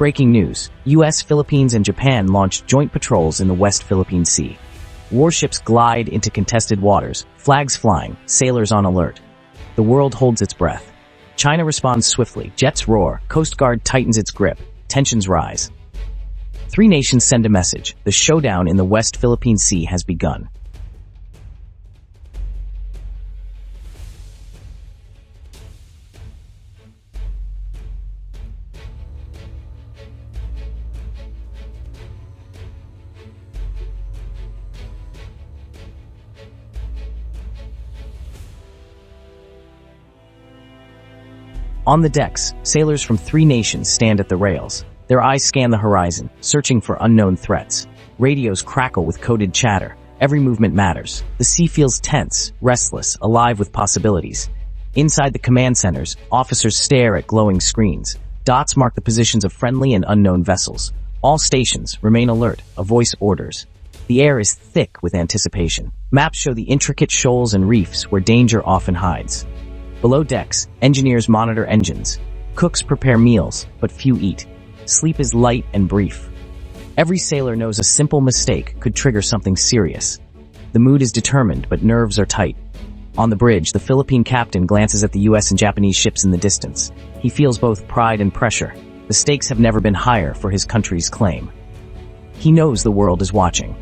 Breaking news. U.S., Philippines, and Japan launched joint patrols in the West Philippine Sea. Warships glide into contested waters, flags flying, sailors on alert. The world holds its breath. China responds swiftly, jets roar, Coast Guard tightens its grip, tensions rise. Three nations send a message. The showdown in the West Philippine Sea has begun. On the decks, sailors from three nations stand at the rails. Their eyes scan the horizon, searching for unknown threats. Radios crackle with coded chatter. Every movement matters. The sea feels tense, restless, alive with possibilities. Inside the command centers, officers stare at glowing screens. Dots mark the positions of friendly and unknown vessels. All stations remain alert. A voice orders. The air is thick with anticipation. Maps show the intricate shoals and reefs where danger often hides. Below decks, engineers monitor engines. Cooks prepare meals, but few eat. Sleep is light and brief. Every sailor knows a simple mistake could trigger something serious. The mood is determined, but nerves are tight. On the bridge, the Philippine captain glances at the U.S. and Japanese ships in the distance. He feels both pride and pressure. The stakes have never been higher for his country's claim. He knows the world is watching.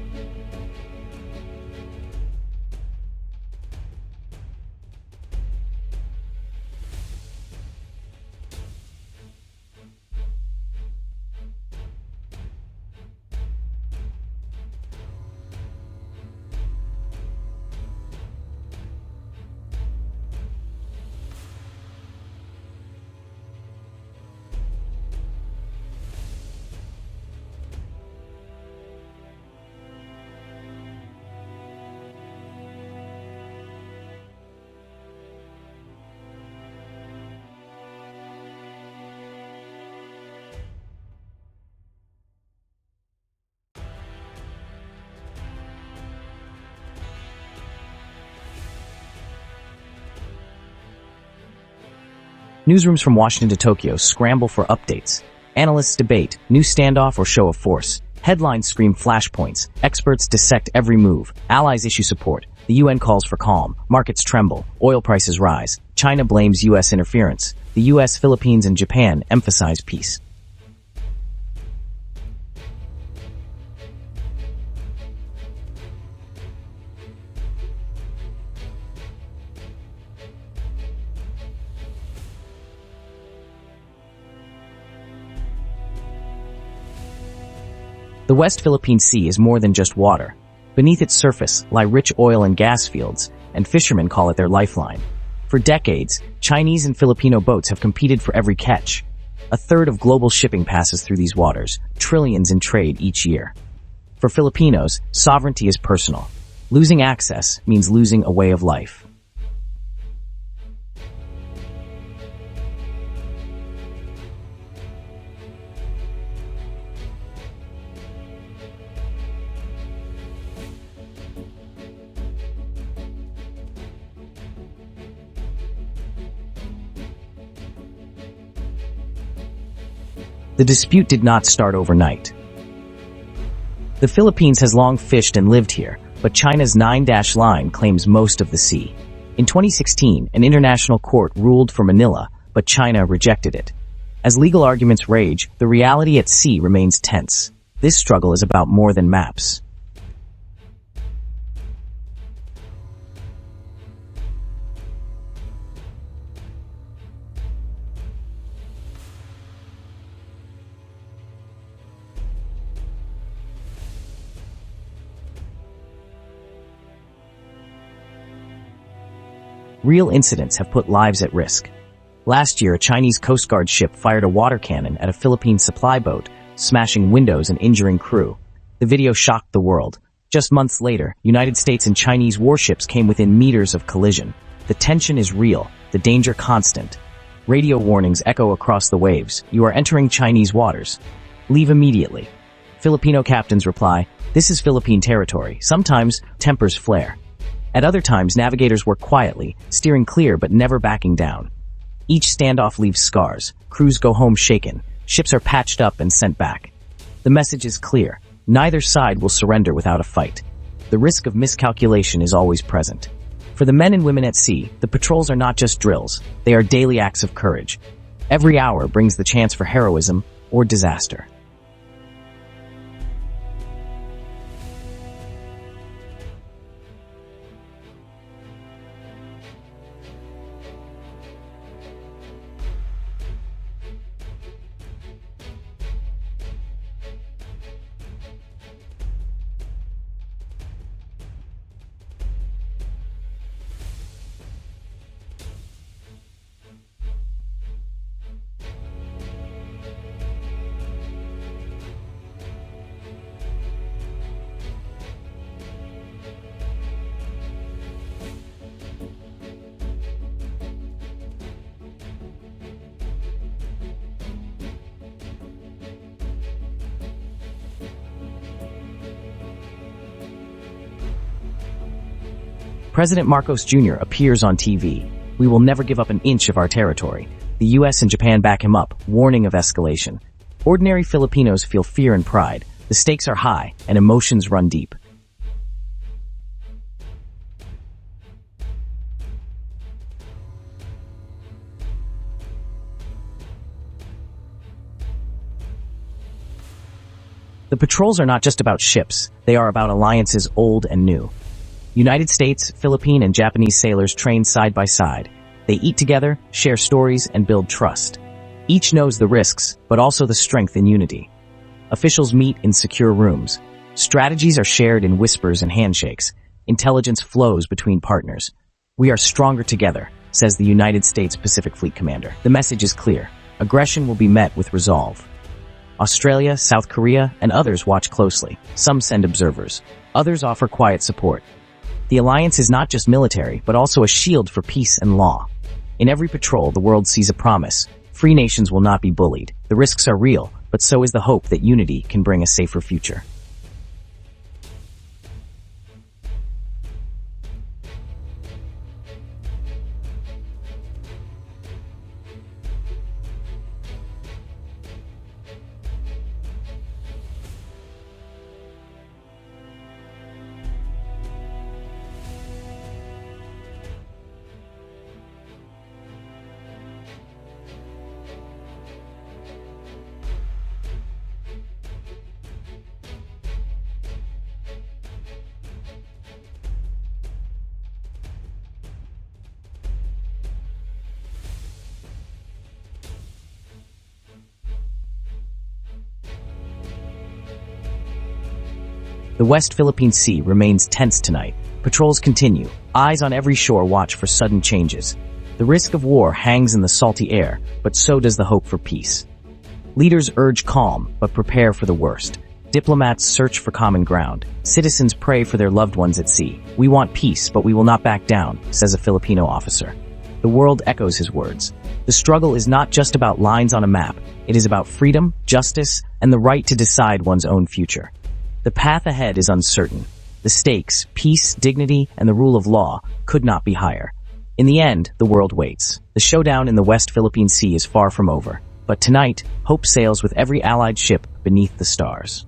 Newsrooms from Washington to Tokyo scramble for updates. Analysts debate, new standoff or show of force. Headlines scream flashpoints. Experts dissect every move. Allies issue support. The UN calls for calm. Markets tremble. Oil prices rise. China blames U.S. interference. The U.S., Philippines, and Japan emphasize peace. The West Philippine Sea is more than just water. Beneath its surface lie rich oil and gas fields, and fishermen call it their lifeline. For decades, Chinese and Filipino boats have competed for every catch. A third of global shipping passes through these waters, trillions in trade each year. For Filipinos, sovereignty is personal. Losing access means losing a way of life. The dispute did not start overnight. The Philippines has long fished and lived here, but China's 9-dash line claims most of the sea. In 2016, an international court ruled for Manila, but China rejected it. As legal arguments rage, the reality at sea remains tense. This struggle is about more than maps. Real incidents have put lives at risk. Last year, a Chinese Coast Guard ship fired a water cannon at a Philippine supply boat, smashing windows and injuring crew. The video shocked the world. Just months later, United States and Chinese warships came within meters of collision. The tension is real, the danger constant. Radio warnings echo across the waves. You are entering Chinese waters. Leave immediately. Filipino captains reply, "This is Philippine territory." Sometimes, tempers flare. At other times, navigators work quietly, steering clear but never backing down. Each standoff leaves scars. Crews go home shaken. Ships are patched up and sent back. The message is clear. Neither side will surrender without a fight. The risk of miscalculation is always present. For the men and women at sea, the patrols are not just drills. They are daily acts of courage. Every hour brings the chance for heroism or disaster. President Marcos Jr. appears on TV. We will never give up an inch of our territory. The US and Japan back him up, warning of escalation. Ordinary Filipinos feel fear and pride. The stakes are high, and emotions run deep. The patrols are not just about ships. They are about alliances old and new. United States, Philippine, and Japanese sailors train side by side. They eat together, share stories, and build trust. Each knows the risks, but also the strength in unity. Officials meet in secure rooms. Strategies are shared in whispers and handshakes. Intelligence flows between partners. We are stronger together, says the United States Pacific Fleet Commander. The message is clear. Aggression will be met with resolve. Australia, South Korea, and others watch closely. Some send observers. Others offer quiet support. The alliance is not just military, but also a shield for peace and law. In every patrol, the world sees a promise. Free nations will not be bullied. The risks are real, but so is the hope that unity can bring a safer future. The West Philippine Sea remains tense tonight. Patrols continue. Eyes on every shore watch for sudden changes. The risk of war hangs in the salty air, but so does the hope for peace. Leaders urge calm, but prepare for the worst. Diplomats search for common ground. Citizens pray for their loved ones at sea. We want peace, but we will not back down, says a Filipino officer. The world echoes his words. The struggle is not just about lines on a map. It is about freedom, justice, and the right to decide one's own future. The path ahead is uncertain. The stakes, peace, dignity, and the rule of law could not be higher. In the end, the world waits. The showdown in the West Philippine Sea is far from over. But tonight, hope sails with every allied ship beneath the stars.